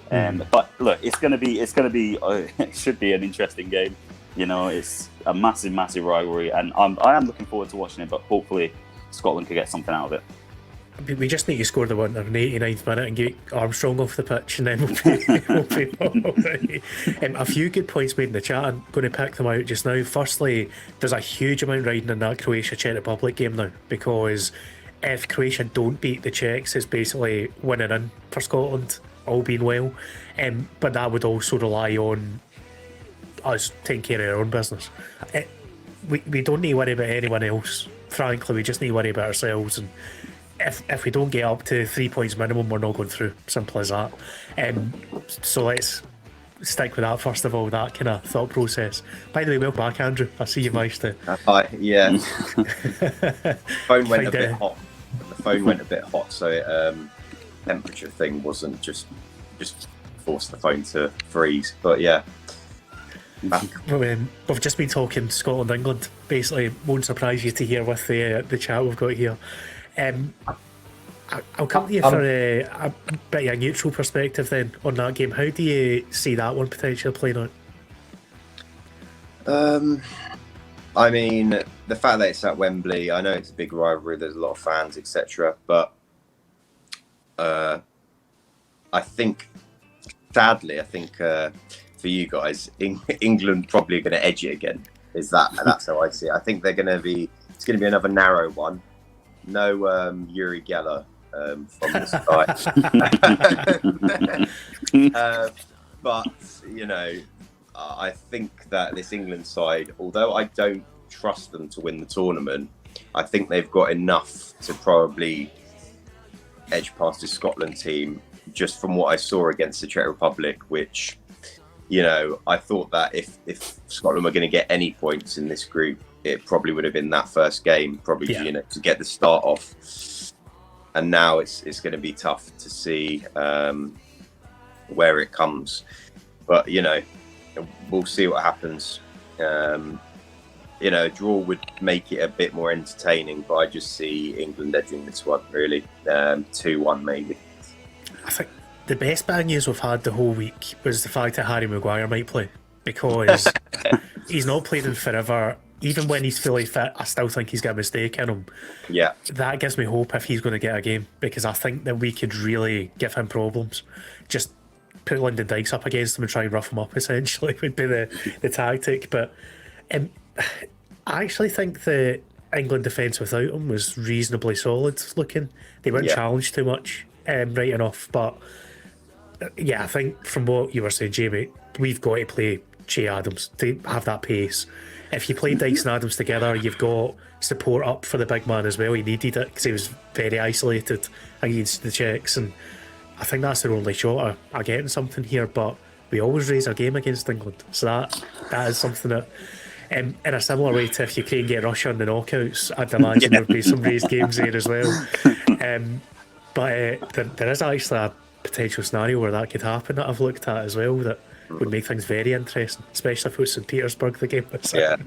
But look, it should be an interesting game. It's a massive rivalry, and I am looking forward to watching it. But hopefully, Scotland could get something out of it. We just need to score the one in the 89th minute and get Armstrong off the pitch, and then we'll be all right. A few good points made in the chat. I'm going to pick them out just now. Firstly, there's a huge amount riding in that Croatia-Czech Republic game now, because if Croatia don't beat the Czechs, it's basically winning in for Scotland, all being well. But that would also rely on us taking care of our own business. We don't need to worry about anyone else. Frankly, we just need to worry about ourselves. And if we don't get up to 3 points minimum, we're not going through. Simple as that. So let's stick with that first of all, that kind of thought process. By the way, welcome back, Andrew. I see you managed to. Hi, yeah. Phone went a bit hot. The phone went a bit hot, so temperature thing wasn't just forced the phone to freeze. But yeah. back. We've just been talking Scotland, England. Basically, won't surprise you to hear with the chat we've got here. I'll come to you for a bit of a neutral perspective then on that game. How do you see that one potentially playing out? I mean, the fact that it's at Wembley, I know it's a big rivalry, there's a lot of fans, etc. But I think, sadly, for you guys, England probably going to edge it again. That's how I see it. I think it's going to be another narrow one. No Yuri Geller from the sky. But, I think that this England side, although I don't trust them to win the tournament, I think they've got enough to probably edge past the Scotland team, just from what I saw against the Czech Republic, which, I thought that if Scotland were going to get any points in this group, it probably would have been that first game, to get the start off. And now it's going to be tough to see where it comes. But, we'll see what happens. A draw would make it a bit more entertaining, but I just see England edging this one, really. 2-1 maybe. I think the best bad news we've had the whole week was the fact that Harry Maguire might play, because he's not played in forever. Even when he's fully fit, I still think he's got a mistake in him. Yeah. That gives me hope if he's going to get a game, because I think that we could really give him problems. Just put Lyndon Dykes up against him and try and rough him up, essentially, would be the tactic. But I actually think the England defence without him was reasonably solid looking. They weren't challenged too much, right enough. But I think from what you were saying, Jamie, we've got to play Che Adams to have that pace. If you play Dykes and Adams together, you've got support up for the big man as well. He needed it because he was very isolated against the Czechs, and I think that's their only shot of getting something here. But we always raise our game against England, so that is something that, in a similar way to if Ukraine get Russia in the knockouts, I'd imagine there'd be some raised games there as well. But there is actually a potential scenario where that could happen that I've looked at as well, that would make things very interesting, especially if it was St Petersburg the game was. Yeah.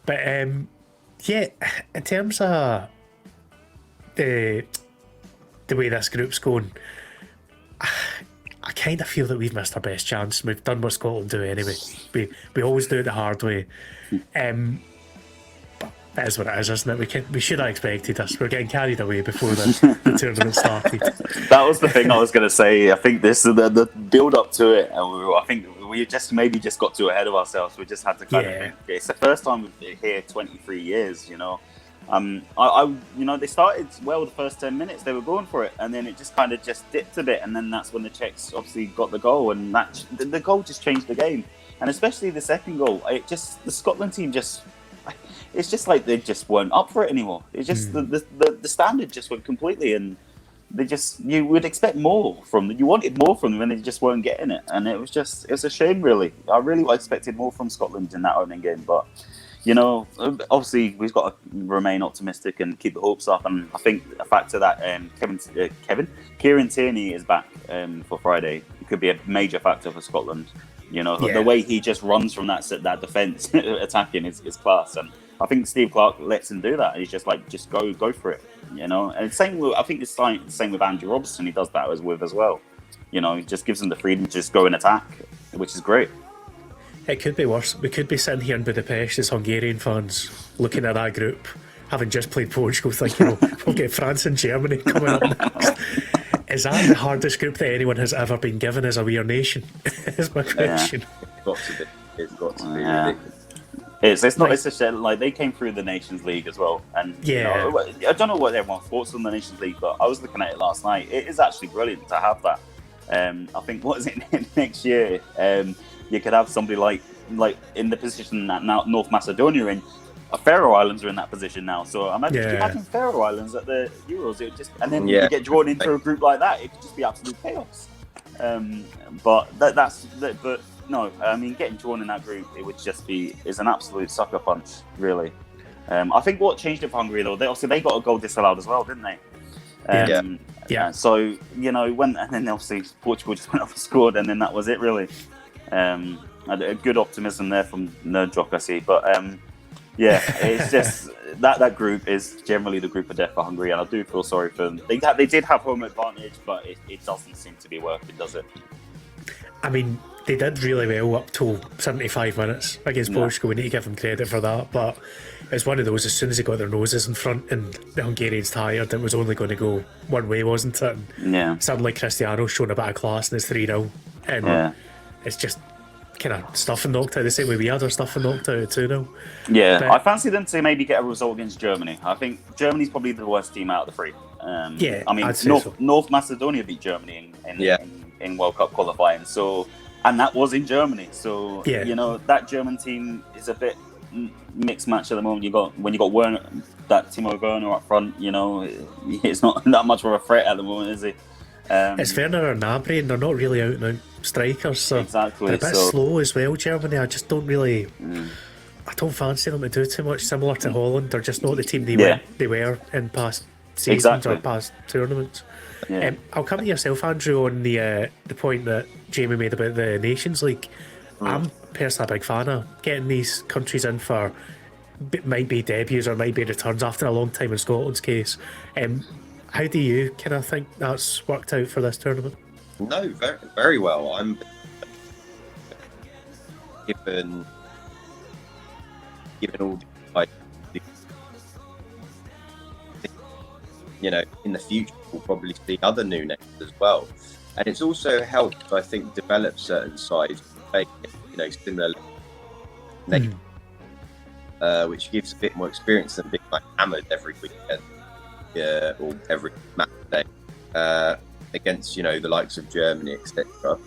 But in terms of the way this group's going, I kind of feel that we've missed our best chance. We've done what Scotland do anyway. We always do it the hard way. But that is what it is, isn't it? We should have expected this. We're getting carried away before the tournament started. That was the thing I was going to say. I think the build up to it, and I think we just got too ahead of ourselves. We just had to kind of think, it's the first time we've been here 23 years, they started well the first 10 minutes. They were going for it, and then it just kind of just dipped a bit, and then that's when the Czechs obviously got the goal, and the goal just changed the game. And especially the second goal, the Scotland team it's just like they just weren't up for it anymore. It's just the standard just went completely, and you would expect more from them. You wanted more from them, and they just weren't getting it. And it was a shame, really. I really expected more from Scotland in that opening game, but obviously we've got to remain optimistic and keep the hopes up. And I think the fact that Kieran Tierney is back for Friday, it could be a major factor for Scotland. The way he just runs from that defence attacking is class, and I think Steve Clark lets him do that. He's just go for it, And I think it's the same with Andrew Robertson. He does that as well. He just gives him the freedom to just go and attack, which is great. It could be worse. We could be sitting here in Budapest as Hungarian fans looking at that group, having just played Portugal, thinking, we'll get France and Germany coming up next. Is that the hardest group that anyone has ever been given as a We Are Nation? Is my question. It's got to be ridiculous. It's not. It's a shit. Like, they came through the Nations League as well, and I don't know what everyone thought on the Nations League, but I was looking at it last night. It is actually brilliant to have that. I think next year, you could have somebody like in the position that now North Macedonia are in. Faroe Islands are in that position now, so imagine Faroe Islands at the Euros. It just you get drawn into a group like that, it could just be absolute chaos. But no, I mean, getting drawn in that group, it would just is an absolute sucker punch, really. I think what changed it for Hungary, though, they got a goal disallowed as well, didn't they? Yeah. So and then obviously Portugal just went up and scored, and then that was it, really. A good optimism there from Nerd Jock, I see. But yeah, it's just that group is generally the group of death for Hungary, and I do feel sorry for them. They did have home advantage, but it doesn't seem to be working, does it? I mean, they did really well up till 75 minutes against Portugal. We need to give them credit for that. But it's one of those, as soon as they got their noses in front and the Hungarians tired, it was only going to go one way, wasn't it? And suddenly Cristiano's shown a bit of class and it's 3-0. And it's just kind of stuffing knocked out the same way we had our stuffing knocked out at 2-0. Yeah, but I fancy them to maybe get a result against Germany. I think Germany's probably the worst team out of the three. I mean, North Macedonia beat Germany in World Cup qualifying, so, and that was in Germany. So you know, that German team is a bit mixed match at the moment. When you got Werner, that Timo Werner up front, you know, it's not that much of a threat at the moment, is he? It's Werner and Gnabry, and they're not really out and out strikers, so exactly. They're a bit slow as well, Germany. I just don't really I don't fancy them to do too much. Similar to Holland, they're just not the team they were in past seasons or past tournaments. I'll come to yourself, Andrew, on the point that Jamie made about the Nations League. I'm personally a big fan of getting these countries in for might be debuts or might be returns after a long time in Scotland's case. How do you kind of think that's worked out for this tournament? No, very, very well. I'm given all the, you know, in the future we'll probably see other new names as well, and it's also helped, I think, develop certain sides, you know, similar names, which gives a bit more experience than being like hammered every weekend. Or every match day against, you know, the likes of Germany, etc.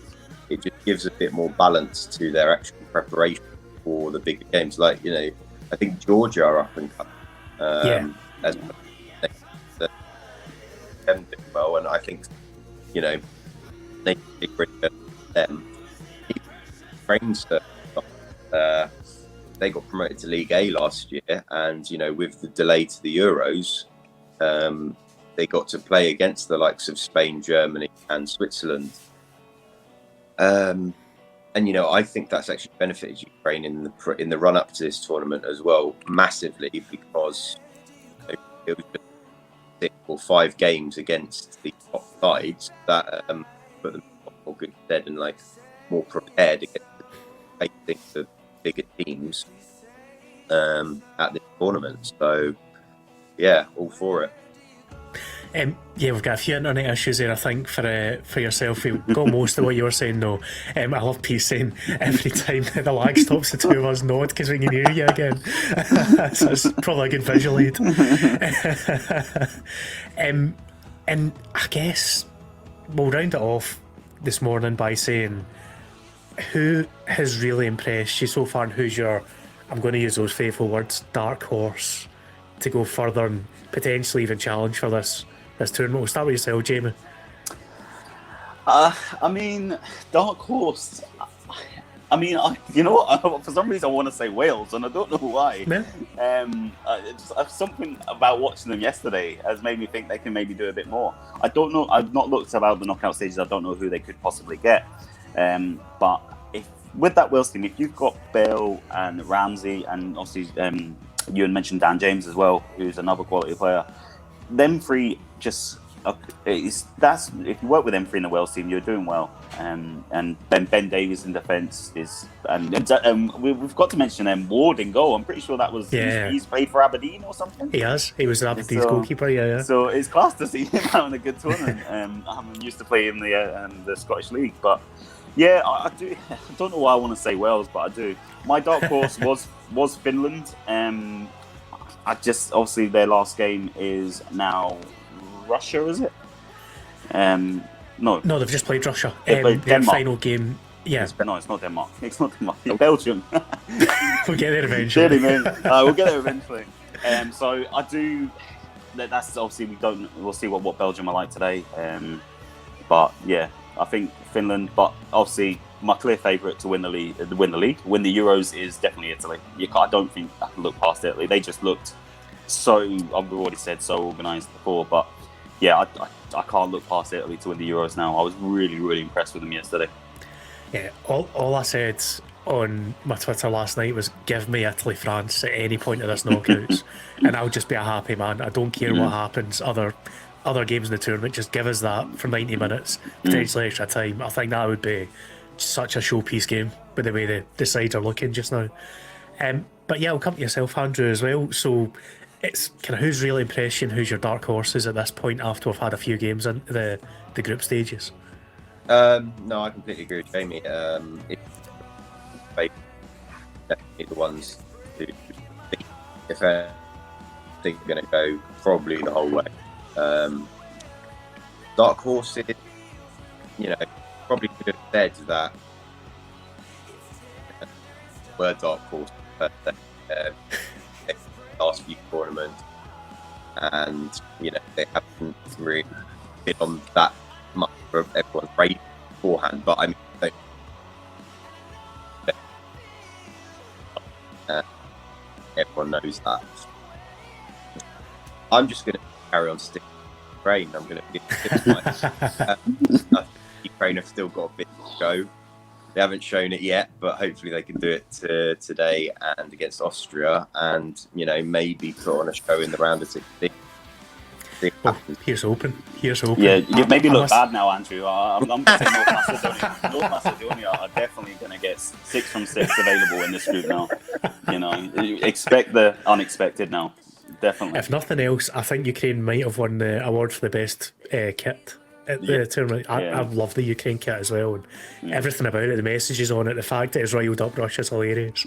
It just gives a bit more balance to their actual preparation for the bigger games. Like, you know, I think Georgia are up and coming as them doing well, and I think, you know, they big them. They got promoted to League A last year, and, you know, with the delay to the Euros, they got to play against the likes of Spain, Germany, and Switzerland. And, you know, I think that's actually benefited Ukraine in the run up to this tournament as well, massively, because, you know, it was just 6 or 5 games against the top sides that put them more good stead and like more prepared against the bigger teams at this tournament. So yeah, all for it. We've got a few internet issues there, I think, for yourself. We got most of what you were saying, though. I love Pete saying every time the lag stops, the two of us nod because we can hear you again. So it's probably a good visual aid. And I guess we'll round it off this morning by saying, who has really impressed you so far, and who's your, I'm going to use those faithful words, dark horse to go further and potentially even challenge for this tournament? We'll start with yourself, Jamie. I mean, dark horse. I mean, you know what? For some reason, I want to say Wales, and I don't know why. Something about watching them yesterday has made me think they can maybe do a bit more. I don't know. I've not looked about the knockout stages. I don't know who they could possibly get. But with that Wales team, if you've got Bale and Ramsey, and obviously you had mentioned Dan James as well, who's another quality player, them three just if you work with them three in the Wales team, you're doing well. And then Ben Davies in defence is, and we've got to mention Ward in goal. I'm pretty sure that was he's played for Aberdeen or something. He has. He was Aberdeen's goalkeeper. Yeah. So it's class to see him having a good tournament. I'm used to play in the Scottish League, but yeah, I do. I don't know why I want to say Wales, but I do. My dark horse was Finland. I just, obviously their last game is now Russia, is it? No, they've just played Russia. They played their Denmark. Final game. Yeah, No, it's not Denmark. It's Belgium. We'll get there eventually. We'll get there eventually. So I do. That's obviously we'll see what Belgium are like today. But yeah, I think Finland. But obviously, my clear favourite to win the Euros is definitely Italy. I don't think I can look past Italy. They just looked so. We've already said so organised before, but yeah, I can't look past Italy to win the Euros now. I was really, really impressed with them yesterday. Yeah, all I said on my Twitter last night was give me Italy France at any point of this knockouts, and I'll just be a happy man. I don't care what happens other games in the tournament. Just give us that for 90 minutes, potentially extra time. I think that would be such a showpiece game with the way the sides are looking just now. But yeah, I'll come to yourself, Andrew, as well. So it's kind of who's really impressed you and who's your dark horses at this point after we've had a few games in the group stages. No, I completely agree with Jamie. Definitely the ones who think, if I think are going to go probably the whole way. Dark horses, probably could have said that were dark horses last few tournaments, and they haven't really been on that much for everyone's radar beforehand. But I mean, everyone knows that. I'm just going to carry on sticking to Ukraine. I'm going to give Ukraine have still got a bit to go. They haven't shown it yet, but hopefully they can do it today and against Austria, and maybe put on a show in the round of 16. Here's open. Yeah, you maybe look bad now, Andrew. I'm going to say North Macedonia. North Macedonia are definitely going to get 6 from 6 available in this group now. You expect the unexpected now. Definitely. If nothing else, I think Ukraine might have won the award for the best kit at the tournament. I love the Ukraine kit as well, and everything about it, the messages on it, the fact that it's riled up Russia is hilarious.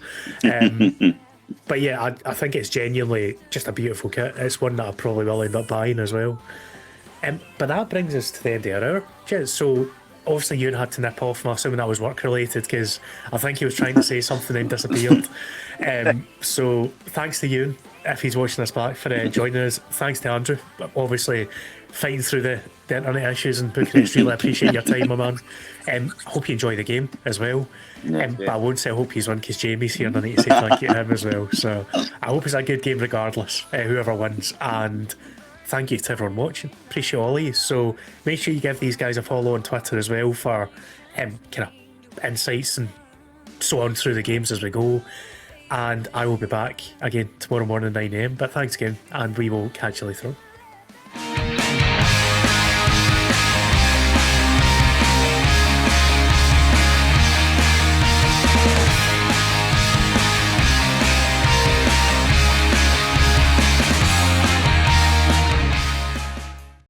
But yeah, I think it's genuinely just a beautiful kit. It's one that I probably will end up buying as well. But that brings us to the end of our hour. Cheers. So obviously Ewan had to nip off, I'm assuming that was work related, because I think he was trying to say something and disappeared. So thanks to Ewan, if he's watching this back, for joining us. Thanks to Andrew, obviously fighting through the internet issues in Bucharest. Really appreciate your time, my man. Hope you enjoy the game as well. But I won't say I hope he's won because Jamie's here and I need to say thank you to him as well. So I hope it's a good game regardless, whoever wins. And thank you to everyone watching. Appreciate all of you. So make sure you give these guys a follow on Twitter as well for kind of insights and so on through the games as we go. And I will be back again tomorrow morning 9 AM. But thanks again, and we will catch you later on.